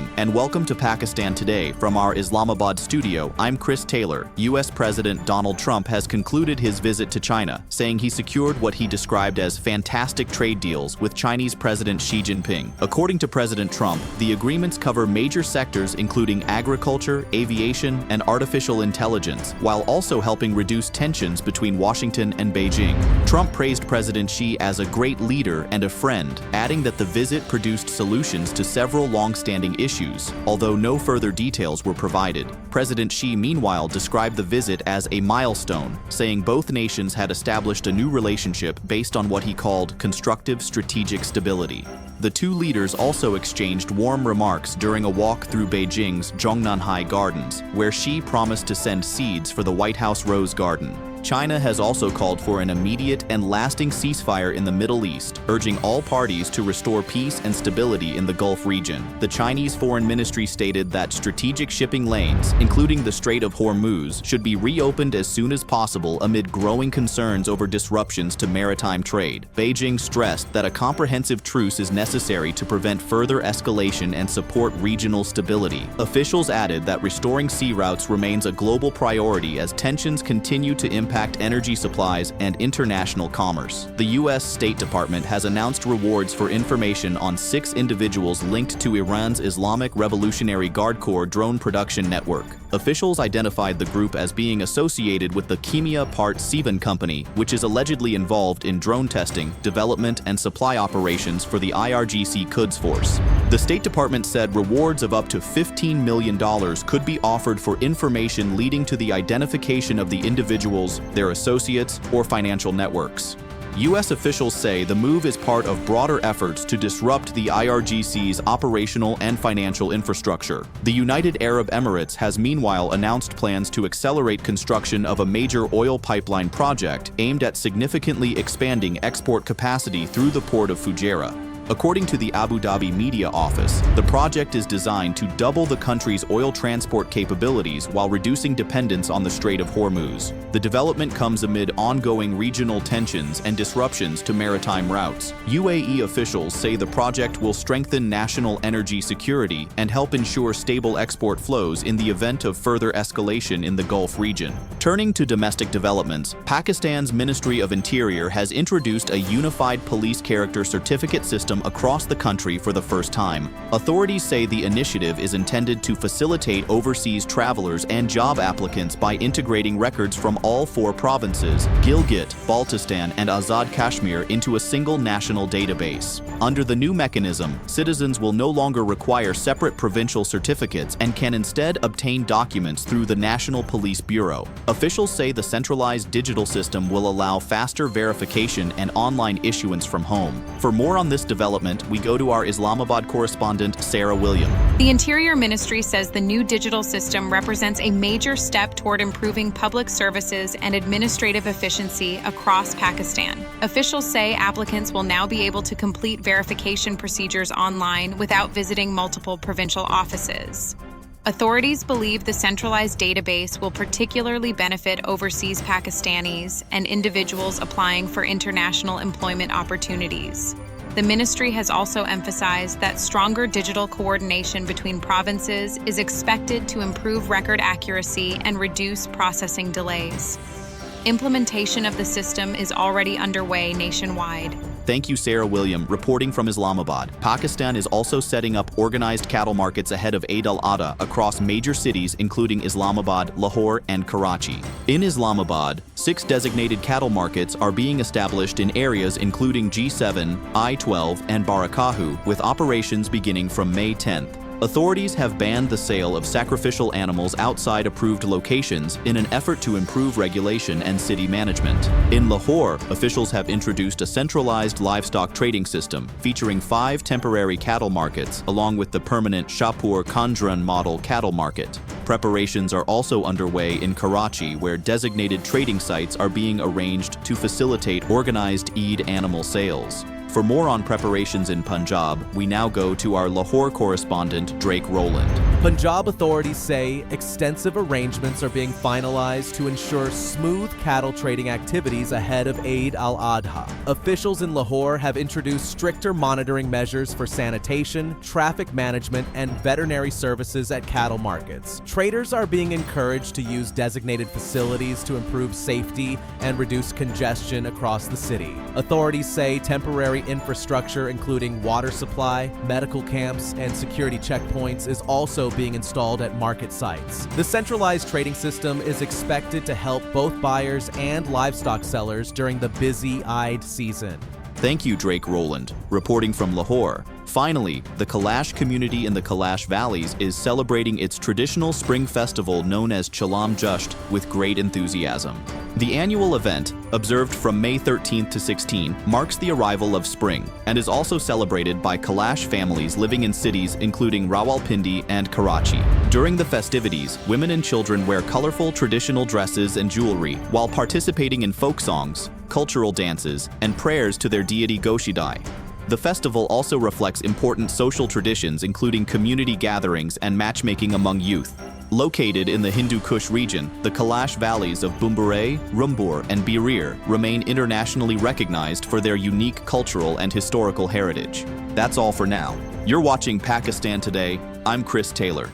evening, and welcome to Pakistan Today from our Islamabad studio. I'm Chris Taylor. U.S. President Donald Trump has concluded his visit to China, saying he secured what he described as fantastic trade deals with Chinese President Xi Jinping. According to President Trump, the agreements cover major sectors including agriculture, aviation, and artificial intelligence, while also helping reduce tensions between Washington and Beijing. Trump praised President Xi as a great leader and a friend, adding that the visit produced solutions to several long-standing issues, although no further details were provided. President Xi, meanwhile, described the visit as a milestone, saying both nations had established a new relationship based on what he called constructive strategic stability. The two leaders also exchanged warm remarks during a walk through Beijing's Zhongnanhai Gardens, where Xi promised to send seeds for the White House Rose Garden. China has also called for an immediate and lasting ceasefire in the Middle East, urging all parties to restore peace and stability in the Gulf region. The Chinese Foreign Ministry stated that strategic shipping lanes, including the Strait of Hormuz, should be reopened as soon as possible amid growing concerns over disruptions to maritime trade. Beijing stressed that a comprehensive truce is necessary to prevent further escalation and support regional stability. Officials added that restoring sea routes remains a global priority as tensions continue to impact energy supplies and international commerce. The U.S. State Department has announced rewards for information on 6 individuals linked to Iran's Islamic Revolutionary Guard Corps drone production network. Officials identified the group as being associated with the Kimia Part Sivan company, which is allegedly involved in drone testing, development, and supply operations for the IRGC Quds Force. The State Department said rewards of up to $15 million could be offered for information leading to the identification of the individuals, their associates, or financial networks. U.S. officials say the move is part of broader efforts to disrupt the IRGC's operational and financial infrastructure. The United Arab Emirates has meanwhile announced plans to accelerate construction of a major oil pipeline project aimed at significantly expanding export capacity through the port of Fujairah. According to the Abu Dhabi Media Office, the project is designed to double the country's oil transport capabilities while reducing dependence on the Strait of Hormuz. The development comes amid ongoing regional tensions and disruptions to maritime routes. UAE officials say the project will strengthen national energy security and help ensure stable export flows in the event of further escalation in the Gulf region. Turning to domestic developments, Pakistan's Ministry of Interior has introduced a unified police character certificate system across the country for the first time. Authorities say the initiative is intended to facilitate overseas travelers and job applicants by integrating records from all 4 provinces, Gilgit, Baltistan, and Azad Kashmir, into a single national database. Under the new mechanism, citizens will no longer require separate provincial certificates and can instead obtain documents through the National Police Bureau. Officials say the centralized digital system will allow faster verification and online issuance from home. For more on this development, we go to our Islamabad correspondent, Sarah William. The Interior Ministry says the new digital system represents a major step toward improving public services and administrative efficiency across Pakistan. Officials say applicants will now be able to complete verification procedures online without visiting multiple provincial offices. Authorities believe the centralized database will particularly benefit overseas Pakistanis and individuals applying for international employment opportunities. The ministry has also emphasized that stronger digital coordination between provinces is expected to improve record accuracy and reduce processing delays. Implementation of the system is already underway nationwide. Thank you, Sarah William, reporting from Islamabad. Pakistan is also setting up organized cattle markets ahead of Eid al-Adha across major cities including Islamabad, Lahore, and Karachi. In Islamabad, 6 designated cattle markets are being established in areas including G7, I-12, and Barakahu, with operations beginning from May 10th. Authorities have banned the sale of sacrificial animals outside approved locations in an effort to improve regulation and city management. In Lahore, officials have introduced a centralized livestock trading system featuring 5 temporary cattle markets along with the permanent Shahpur Khandran model cattle market. Preparations are also underway in Karachi, where designated trading sites are being arranged to facilitate organized Eid animal sales. For more on preparations in Punjab, we now go to our Lahore correspondent, Drake Rowland. Punjab authorities say extensive arrangements are being finalized to ensure smooth cattle trading activities ahead of Eid al-Adha. Officials in Lahore have introduced stricter monitoring measures for sanitation, traffic management, and veterinary services at cattle markets. Traders are being encouraged to use designated facilities to improve safety and reduce congestion across the city. Authorities say temporary infrastructure, including water supply, medical camps, and security checkpoints, is also being installed at market sites. The centralized trading system is expected to help both buyers and livestock sellers during the busy Eid season. Thank you, Drake Rowland. Reporting from Lahore. Finally, the Kalash community in the Kalash Valleys is celebrating its traditional spring festival known as Chilam Joshi with great enthusiasm. The annual event, observed from May 13th to 16, marks the arrival of spring and is also celebrated by Kalash families living in cities including Rawalpindi and Karachi. During the festivities, women and children wear colorful traditional dresses and jewelry while participating in folk songs, cultural dances, and prayers to their deity Goshidai. The festival also reflects important social traditions including community gatherings and matchmaking among youth. Located in the Hindu Kush region, the Kalash valleys of Bumburay, Rumbur, and Birir remain internationally recognized for their unique cultural and historical heritage. That's all for now. You're watching Pakistan Today. I'm Chris Taylor.